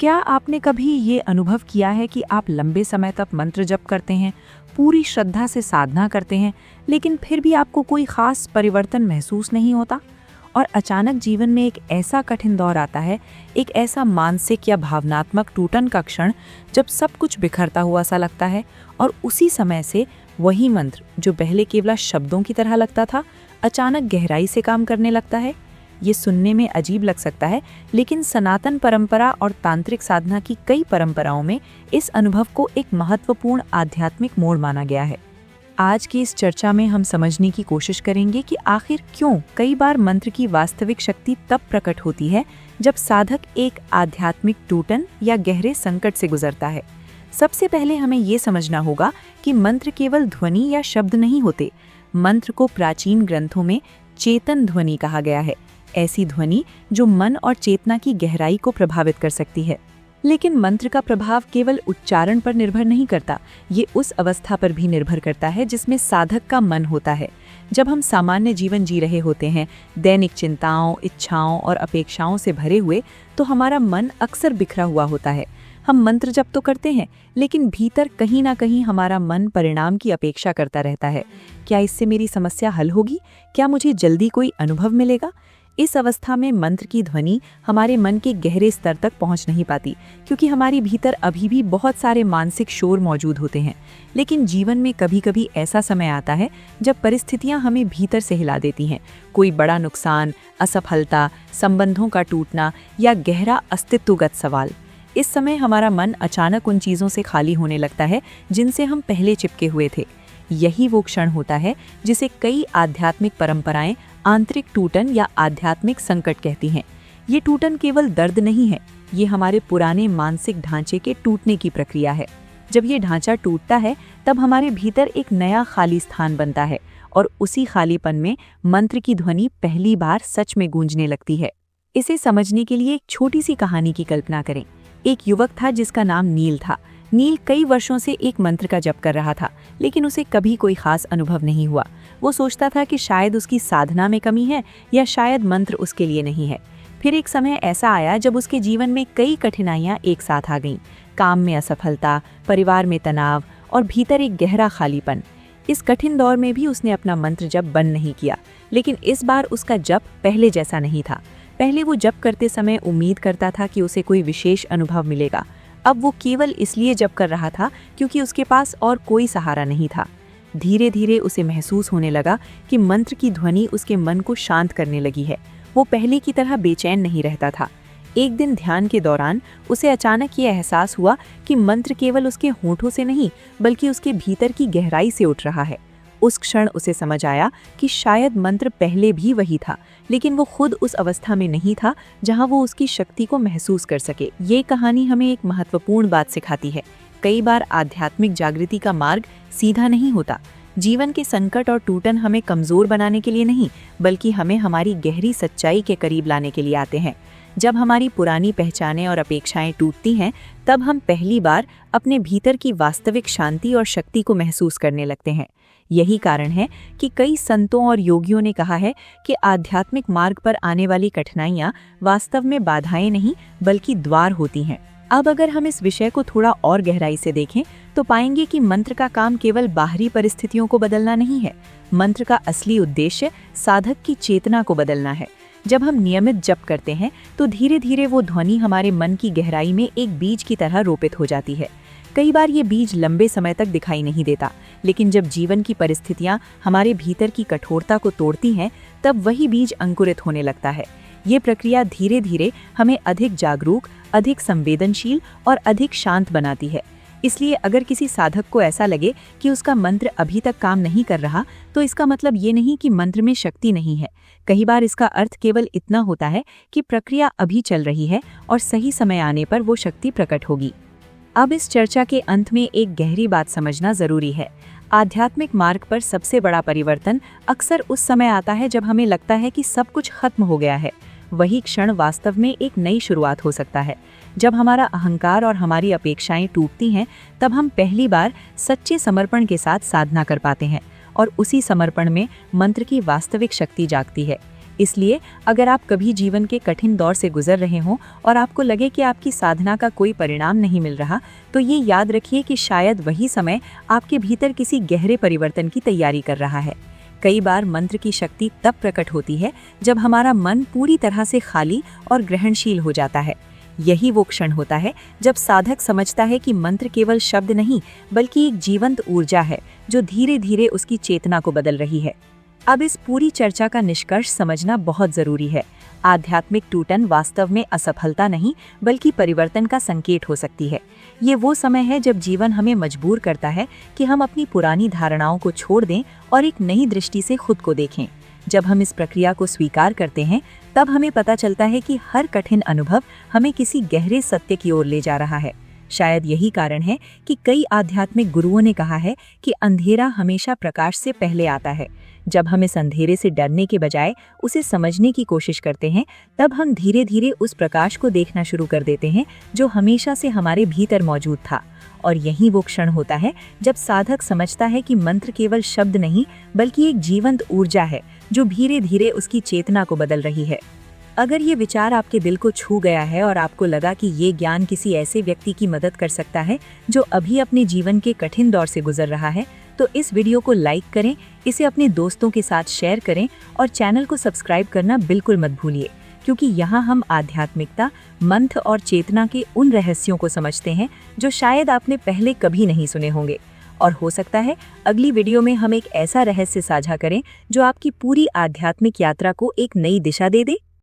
क्या आपने कभी ये अनुभव किया है कि आप लंबे समय तक मंत्र जप करते हैं, पूरी श्रद्धा से साधना करते हैं, लेकिन फिर भी आपको कोई खास परिवर्तन महसूस नहीं होता? और अचानक जीवन में एक ऐसा कठिन दौर आता है, एक ऐसा मानसिक या भावनात्मक टूटन का क्षण जब सब कुछ बिखरता हुआ सा लगता है और उसी समय से वही मंत्र जो पहले केवल शब्दों की तरह लगता था, अचानक गहराई से काम करने लगता है। ये सुनने में अजीब लग सकता है, लेकिन सनातन परंपरा और तांत्रिक साधना की कई परंपराओं में इस अनुभव को एक महत्वपूर्ण आध्यात्मिक मोड़ माना गया है। आज की इस चर्चा में हम समझने की कोशिश करेंगे कि आखिर क्यों कई बार मंत्र की वास्तविक शक्ति तब प्रकट होती है जब साधक एक आध्यात्मिक टूटन या गहरे संकट से गुजरता है। सबसे पहले हमें ये समझना होगा कि मंत्र केवल ध्वनि या शब्द नहीं होते। मंत्र को प्राचीन ग्रंथों में चेतन ध्वनि कहा गया है, ऐसी ध्वनि जो मन और चेतना की गहराई को प्रभावित कर सकती है। लेकिन मंत्र का प्रभाव केवल उच्चारण पर निर्भर नहीं करता, ये उस अवस्था पर भी निर्भर करता है जिसमें साधक का मन होता है। जब हम सामान्य जीवन जी रहे होते हैं, दैनिक चिंताओं, इच्छाओं और अपेक्षाओं से भरे हुए, तो हमारा मन अक्सर बिखरा हुआ होता है। हम मंत्र जप तो करते हैं, लेकिन भीतर कहीं ना कहीं हमारा मन परिणाम की अपेक्षा करता रहता है। क्या इससे मेरी समस्या हल होगी? क्या मुझे जल्दी कोई अनुभव मिलेगा? इस अवस्था में मंत्र की ध्वनि हमारे मन के गहरे स्तर तक पहुंच नहीं पाती, क्योंकि हमारी भीतर अभी भी बहुत सारे मानसिक शोर मौजूद होते हैं। लेकिन जीवन में कभी कभी ऐसा समय आता है जब परिस्थितियां हमें भीतर से हिला देती हैं। कोई बड़ा नुकसान, असफलता, संबंधों का टूटना या गहरा अस्तित्वगत सवाल। इस समय हमारा मन अचानक उन चीज़ों से खाली होने लगता है जिनसे हम पहले चिपके हुए थे। यही वो क्षण होता है जिसे कई आध्यात्मिक परंपराएं आंतरिक टूटन या आध्यात्मिक संकट कहती हैं। ये टूटन केवल दर्द नहीं है, ये हमारे पुराने मानसिक ढांचे के टूटने की प्रक्रिया है। जब ये ढांचा टूटता है, तब हमारे भीतर एक नया खाली स्थान बनता है और उसी खालीपन में मंत्र की ध्वनि पहली बार सच में गूंजने लगती है। इसे समझने के लिए एक छोटी सी कहानी की कल्पना करें। एक युवक था जिसका नाम नील था। नील कई वर्षों से एक मंत्र का जप कर रहा था, लेकिन उसे कभी कोई खास अनुभव नहीं हुआ। वो सोचता था कि शायद उसकी साधना में कमी है या शायद मंत्र उसके लिए नहीं है। फिर एक समय ऐसा आया जब उसके जीवन में कई कठिनाइयां एक साथ आ गईं। काम में असफलता, परिवार में तनाव और भीतर एक गहरा खालीपन। इस कठिन दौर में भी उसने अपना मंत्र जप बंद नहीं किया, लेकिन इस बार उसका जप पहले जैसा नहीं था। पहले वो जप करते समय उम्मीद करता था कि उसे कोई विशेष अनुभव मिलेगा। अब वो केवल इसलिए जप कर रहा था क्योंकि उसके पास और कोई सहारा नहीं था। धीरे धीरे उसे महसूस होने लगा कि मंत्र की ध्वनि उसके मन को शांत करने लगी है। वो पहले की तरह बेचैन नहीं रहता था। एक दिन ध्यान के दौरान उसे अचानक ये एहसास हुआ कि मंत्र केवल उसके होठों से नहीं, बल्कि उसके भीतर की गहराई से उठ रहा है। उस क्षण उसे समझ आया कि शायद मंत्र पहले भी वही था, लेकिन वो खुद उस अवस्था में नहीं था जहां वो उसकी शक्ति को महसूस कर सके। ये कहानी हमें एक महत्वपूर्ण बात सिखाती है। कई बार आध्यात्मिक जागृति का मार्ग सीधा नहीं होता। जीवन के संकट और टूटन हमें कमजोर बनाने के लिए नहीं, बल्कि हमें हमारी गहरी सच्चाई के करीब लाने के लिए आते हैं। जब हमारी पुरानी पहचानें और अपेक्षाएं टूटती हैं, तब हम पहली बार अपने भीतर की वास्तविक शांति और शक्ति को महसूस करने लगते हैं। यही कारण है कि कई संतों और योगियों ने कहा है कि आध्यात्मिक मार्ग पर आने वाली कठिनाइयां वास्तव में बाधाएं नहीं, बल्कि द्वार होती हैं। अब अगर हम इस विषय को थोड़ा और गहराई से देखें, तो पाएंगे कि मंत्र का काम केवल बाहरी परिस्थितियों को बदलना नहीं है। मंत्र का असली उद्देश्य साधक की चेतना को बदलना है। जब हम नियमित जप करते हैं, तो धीरे धीरे वो ध्वनि हमारे मन की गहराई में एक बीज की तरह रोपित हो जाती है। कई बार ये बीज लंबे समय तक दिखाई नहीं देता, लेकिन जब जीवन की परिस्थितियां हमारे भीतर की कठोरता को तोड़ती हैं, तब वही बीज अंकुरित होने लगता है। ये प्रक्रिया धीरे धीरे हमें अधिक जागरूक, अधिक संवेदनशील और अधिक शांत बनाती है। इसलिए अगर किसी साधक को ऐसा लगे कि उसका मंत्र अभी तक काम नहीं कर रहा, तो इसका मतलब ये नहीं कि मंत्र में शक्ति नहीं है। कई बार इसका अर्थ केवल इतना होता है कि प्रक्रिया अभी चल रही है और सही समय आने पर वो शक्ति प्रकट होगी। अब इस चर्चा के अंत में एक गहरी बात समझना जरूरी है। आध्यात्मिक मार्ग पर सबसे बड़ा परिवर्तन अक्सर उस समय आता है जब हमें लगता है कि सब कुछ खत्म हो गया है। वही क्षण वास्तव में एक नई शुरुआत हो सकता है। जब हमारा अहंकार और हमारी अपेक्षाएं टूटती हैं, तब हम पहली बार सच्चे समर्पण के साथ साधना कर पाते हैं और उसी समर्पण में मंत्र की वास्तविक शक्ति जागती है। इसलिए अगर आप कभी जीवन के कठिन दौर से गुजर रहे हों और आपको लगे कि आपकी साधना का कोई परिणाम नहीं मिल रहा, तो ये याद रखिए कि शायद वही समय आपके भीतर किसी गहरे परिवर्तन की तैयारी कर रहा है। कई बार मंत्र की शक्ति तब प्रकट होती है जब हमारा मन पूरी तरह से खाली और ग्रहणशील हो जाता है। यही वो क्षण होता है जब साधक समझता है कि मंत्र केवल शब्द नहीं, बल्कि एक जीवंत ऊर्जा है जो धीरे धीरे उसकी चेतना को बदल रही है। अब इस पूरी चर्चा का निष्कर्ष समझना बहुत जरूरी है। आध्यात्मिक टूटन वास्तव में असफलता नहीं, बल्कि परिवर्तन का संकेत हो सकती है। ये वो समय है जब जीवन हमें मजबूर करता है कि हम अपनी पुरानी धारणाओं को छोड़ दें और एक नई दृष्टि से खुद को देखें। जब हम इस प्रक्रिया को स्वीकार करते हैं, तब हमें पता चलता है कि हर कठिन अनुभव हमें किसी गहरे सत्य की ओर ले जा रहा है। शायद यही कारण है कि कई आध्यात्मिक गुरुओं ने कहा है कि अंधेरा हमेशा प्रकाश से पहले आता है। जब हम इस अंधेरे से डरने के बजाय उसे समझने की कोशिश करते हैं, तब हम धीरे धीरे उस प्रकाश को देखना शुरू कर देते हैं जो हमेशा से हमारे भीतर मौजूद था। और यही वो क्षण होता है जब साधक समझता है कि मंत्र केवल शब्द नहीं, बल्कि एक जीवंत ऊर्जा है जो धीरे धीरे उसकी चेतना को बदल रही है। अगर ये विचार आपके दिल को छू गया है और आपको लगा कि ये ज्ञान किसी ऐसे व्यक्ति की मदद कर सकता है जो अभी अपने जीवन के कठिन दौर से गुजर रहा है, तो इस वीडियो को लाइक करें, इसे अपने दोस्तों के साथ शेयर करें और चैनल को सब्सक्राइब करना बिल्कुल मत भूलिए, क्योंकि यहाँ हम आध्यात्मिकता, मंत्र और चेतना के उन रहस्यों को समझते हैं जो शायद आपने पहले कभी नहीं सुने होंगे। और हो सकता है अगली वीडियो में हम एक ऐसा रहस्य साझा करें जो आपकी पूरी आध्यात्मिक यात्रा को एक नई दिशा दे दे।